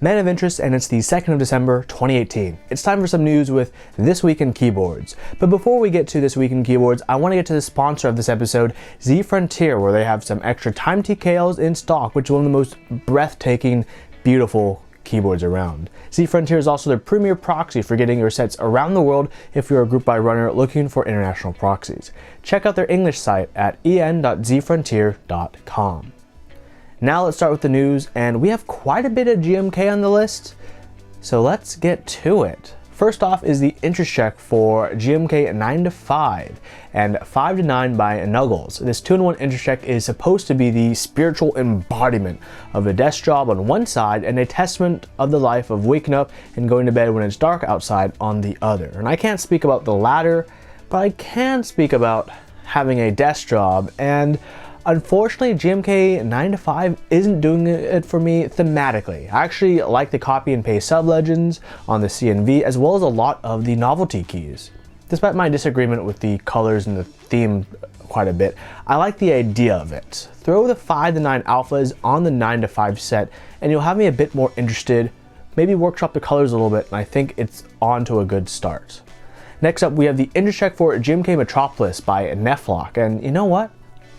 Men of Interest, and it's the 2nd of December 2018. It's time for some news with This Week in Keyboards. But before we get to This Week in Keyboards, I want to get to the sponsor of this episode, Z Frontier, where they have some extra time TKLs in stock, which is one of the most breathtaking, beautiful keyboards around. Z Frontier is also the premier proxy for getting your sets around the world if you're a group buy runner looking for international proxies. Check out their English site at en.zfrontier.com. Now let's start with the news, and we have quite a bit of GMK on the list, so let's get to it. First off is the interest check for GMK 9 to 5 and 5 to 9 by Nuggles. This 2-in-1 interest check is supposed to be the spiritual embodiment of a desk job on one side and a testament of the life of waking up and going to bed when it's dark outside on the other. And I can't speak about the latter, but I can speak about having a desk job, and unfortunately, GMK 9 to 5 isn't doing it for me thematically. I actually like the copy and paste sub-legends on the CNV, as well as a lot of the novelty keys. Despite my disagreement with the colors and the theme quite a bit, I like the idea of it. Throw the 5 to 9 alphas on the 9 to 5 set, and you'll have me a bit more interested. Maybe workshop the colors a little bit, and I think it's on to a good start. Next up, we have the interest check for GMK Metropolis by Neflock, and you know what?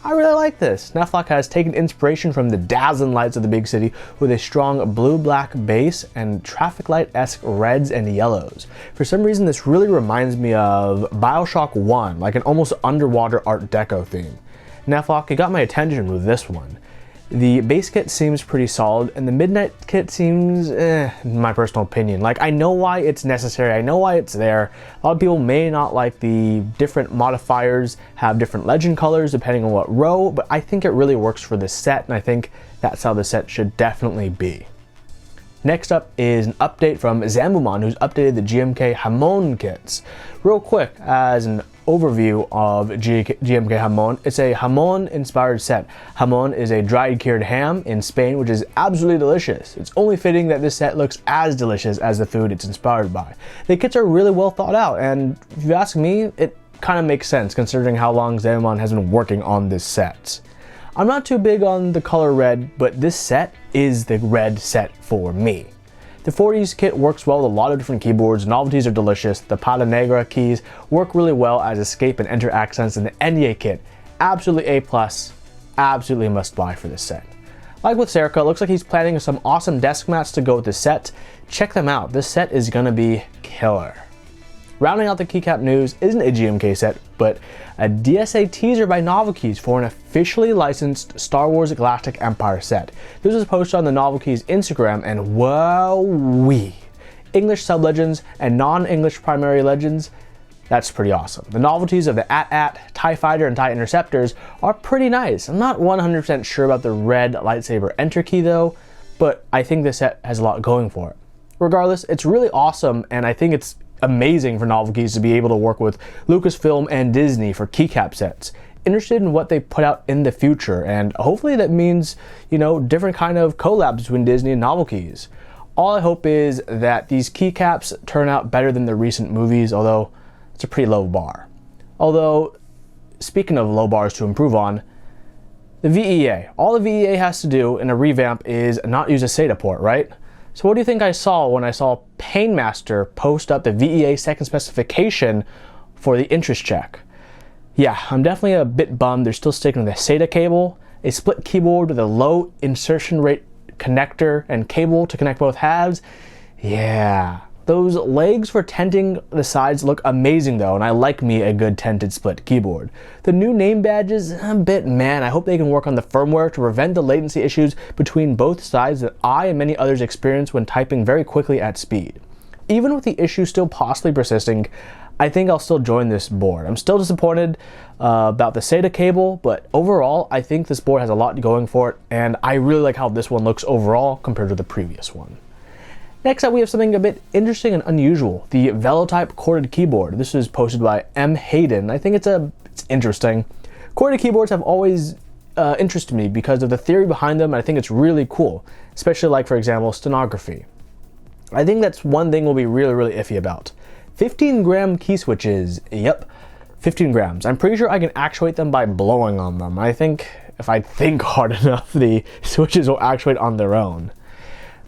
I really like this. Neflock has taken inspiration from the dazzling lights of the big city with a strong blue-black base and traffic light-esque reds and yellows. For some reason, this really reminds me of BioShock 1, like an almost underwater Art Deco theme. Neflock, you got my attention with this one. The base kit seems pretty solid, and the midnight kit seems in my personal opinion. Like, I know why it's necessary, I know why it's there. A lot of people may not like the different modifiers, have different legend colors depending on what row, but I think it really works for this set, and I think that's how the set should definitely be. Next up is an update from Zambumon, who's updated the GMK Hamon kits. Real quick, as an overview of GMK Hamon, it's a Hamon inspired set. Hamon is a dried cured ham in Spain, which is absolutely delicious. It's only fitting that this set looks as delicious as the food it's inspired by. The kits are really well thought out, and if you ask me, it kind of makes sense considering how long Zambumon has been working on this set. I'm not too big on the color red, but this set is the red set for me. The 40s kit works well with a lot of different keyboards, novelties are delicious, the Pata Negra keys work really well as escape and enter accents, and the NDA kit, absolutely A+, absolutely must buy for this set. Like with Serica, it looks like he's planning some awesome desk mats to go with the set. Check them out, this set is gonna be killer. Rounding out the Keycap news isn't a GMK set, but a DSA teaser by Novel Keys for an officially licensed Star Wars Galactic Empire set. This was posted on the Novel Keys Instagram, and wowee! English sub-legends and non-English primary legends, that's pretty awesome. The novelties of the AT-AT, TIE Fighter, and TIE Interceptors are pretty nice. I'm not 100% sure about the red lightsaber enter key though, but I think this set has a lot going for it. Regardless, it's really awesome, and I think it's amazing for Novel Keys to be able to work with Lucasfilm and Disney for Keycap sets. Interested in what they put out in the future, and hopefully that means, you know, different kind of collabs between Disney and Novel Keys. All I hope is that these keycaps turn out better than the recent movies, although it's a pretty low bar. Although, speaking of low bars to improve on, the VE.A. All the VE.A. has to do in a revamp is not use a SATA port, right? So what do you think I saw when I saw Painmaster post up the VE.A. second specification for the interest check? Yeah, I'm definitely a bit bummed they're still sticking with a SATA cable, a split keyboard with a low insertion rate connector and cable to connect both halves. Yeah, those legs for tenting the sides look amazing though, and I like me a good tented split keyboard. The new name badges, a bit man. I hope they can work on the firmware to prevent the latency issues between both sides that I and many others experience when typing very quickly at speed. Even with the issue still possibly persisting, I think I'll still join this board. I'm still disappointed about the SATA cable, but overall, I think this board has a lot going for it, and I really like how this one looks overall compared to the previous one. Next up, we have something a bit interesting and unusual, the VeloType corded keyboard. This is posted by M. Hayden. I think it's interesting. Corded keyboards have always interested me because of the theory behind them, and I think it's really cool, especially like, for example, stenography. I think that's one thing we'll be really iffy about. 15-gram key switches, yep, 15 grams. I'm pretty sure I can actuate them by blowing on them. I think if I think hard enough, the switches will actuate on their own.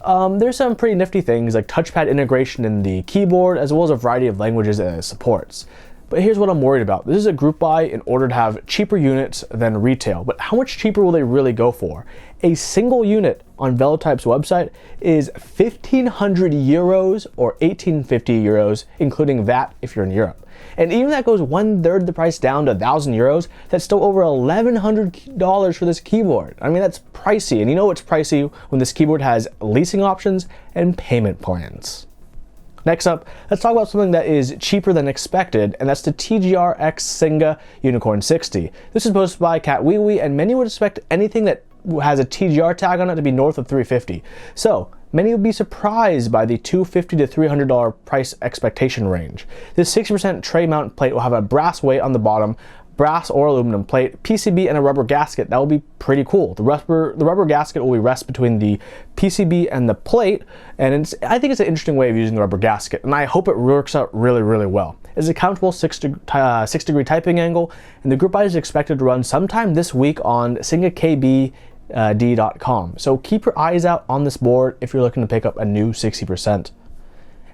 There's some pretty nifty things like touchpad integration in the keyboard, as well as a variety of languages it supports. But here's what I'm worried about. This is a group buy in order to have cheaper units than retail, but how much cheaper will they really go for? A single unit on VeloType's website is 1,500 euros or 1,850 euros, including VAT if you're in Europe. And even that goes 1/3 the price down to 1,000 euros, that's still over $1,100 for this keyboard. I mean, that's pricey, and you know it's pricey when this keyboard has leasing options and payment plans. Next up, let's talk about something that is cheaper than expected, and that's the TGRX Singa Unicorn 60. This is posted by Cat Wee Wee, and many would expect anything that has a TGR tag on it to be north of $350. So, many would be surprised by the $250 to $300 price expectation range. This 60% tray mount plate will have a brass weight on the bottom, brass or aluminum plate, PCB, and a rubber gasket. That will be pretty cool. The rubber gasket will rest between the PCB and the plate, and I think it's an interesting way of using the rubber gasket, and I hope it works out really, really well. It's a comfortable 6-degree typing angle, and the group buy is expected to run sometime this week on singakb.com. So keep your eyes out on this board if you're looking to pick up a new 60%.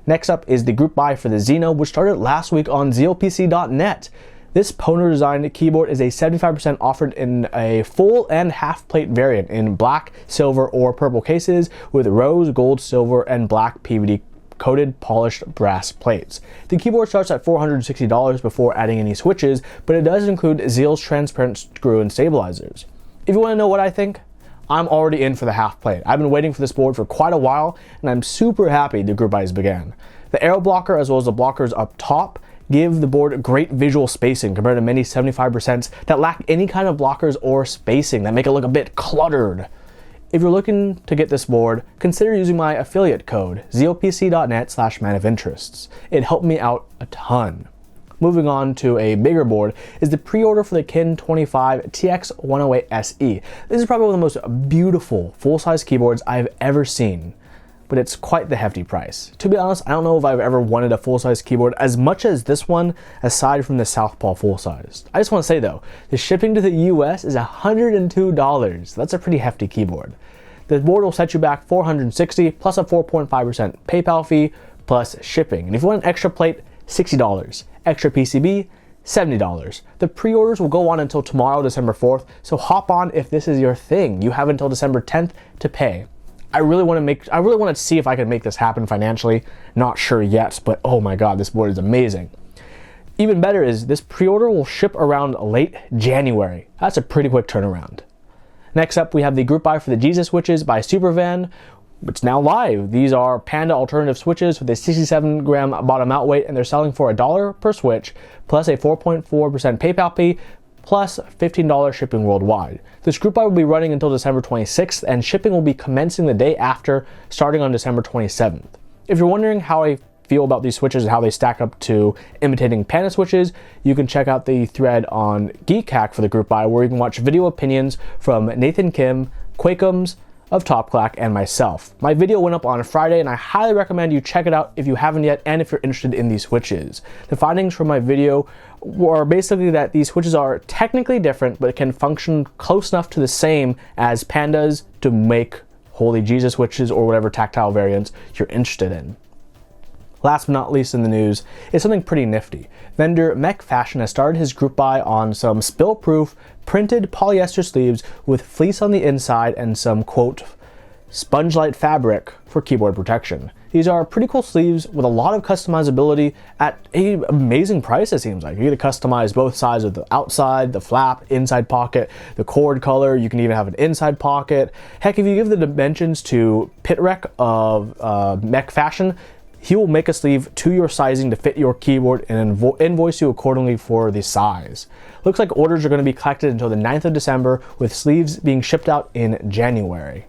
Next up is the group buy for the Zeno, which started last week on zeopc.net. This Poner designed keyboard is a 75% offered in a full and half plate variant in black, silver, or purple cases with rose, gold, silver, and black PVD coated polished brass plates. The keyboard starts at $460 before adding any switches, but it does include Zeal's transparent screw and stabilizers. If you want to know what I think, I'm already in for the half plate. I've been waiting for this board for quite a while, and I'm super happy the group buys began. The arrow blocker as well as the blockers up top give the board great visual spacing compared to many 75% that lack any kind of blockers or spacing that make it look a bit cluttered. If you're looking to get this board, consider using my affiliate code, zeopc.net/manofinterests. It helped me out a ton. Moving on to a bigger board is the pre-order for the Kin 25 TX108 SE. This is probably one of the most beautiful full-size keyboards I've ever seen, but it's quite the hefty price. To be honest, I don't know if I've ever wanted a full-size keyboard as much as this one, aside from the Southpaw full-size. I just want to say though, the shipping to the US is $102. That's a pretty hefty keyboard. The board will set you back $460 plus a 4.5% PayPal fee plus shipping. And if you want an extra plate, $60. Extra PCB, $70. The pre-orders will go on until tomorrow, December 4th, so hop on if this is your thing. You have until December 10th to pay. I really want to see if I can make this happen financially. Not sure yet, but oh my god, this board is amazing. Even better is this pre-order will ship around late January. That's a pretty quick turnaround. Next up, we have the group buy for the Jesus switches by Supervan. It's now live. These are Panda alternative switches with a 67-gram bottom out weight, and they're selling for $1 per switch, plus a 4.4% PayPal fee, plus $15 shipping worldwide. This group buy will be running until December 26th, and shipping will be commencing the day after, starting on December 27th. If you're wondering how I feel about these switches and how they stack up to imitating Panda switches, you can check out the thread on Keycap for the group buy, where you can watch video opinions from Nathan Kim, Quakums of Top Clack, and myself. My video went up on Friday, and I highly recommend you check it out if you haven't yet, and if you're interested in these switches. The findings from my video were basically that these switches are technically different, but can function close enough to the same as Pandas to make Holy Jesus switches or whatever tactile variants you're interested in. Last but not least in the news is something pretty nifty. Vendor Mech Fashion has started his group buy on some spill-proof printed polyester sleeves with fleece on the inside and some, quote, sponge-like fabric for keyboard protection. These are pretty cool sleeves with a lot of customizability at an amazing price, it seems like. You get to customize both sides of the outside, the flap, inside pocket, the cord color. You can even have an inside pocket. Heck, if you give the dimensions to Pitrek of Mech Fashion, he will make a sleeve to your sizing to fit your keyboard and invoice you accordingly for the size. Looks like orders are going to be collected until the 9th of December, with sleeves being shipped out in January.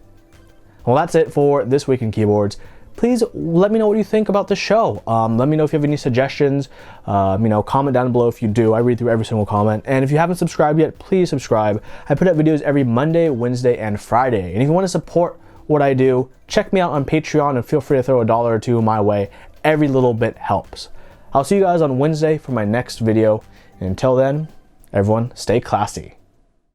Well, that's it for this week in keyboards. Please let me know what you think about the show. Let me know if you have any suggestions. Comment down below if you do. I read through every single comment. And if you haven't subscribed yet, please subscribe. I put out videos every Monday, Wednesday, and Friday. And if you want to support what I do, check me out on Patreon and feel free to throw $1 or $2 my way. Every little bit helps. I'll see you guys on Wednesday for my next video. And until then, everyone, stay classy.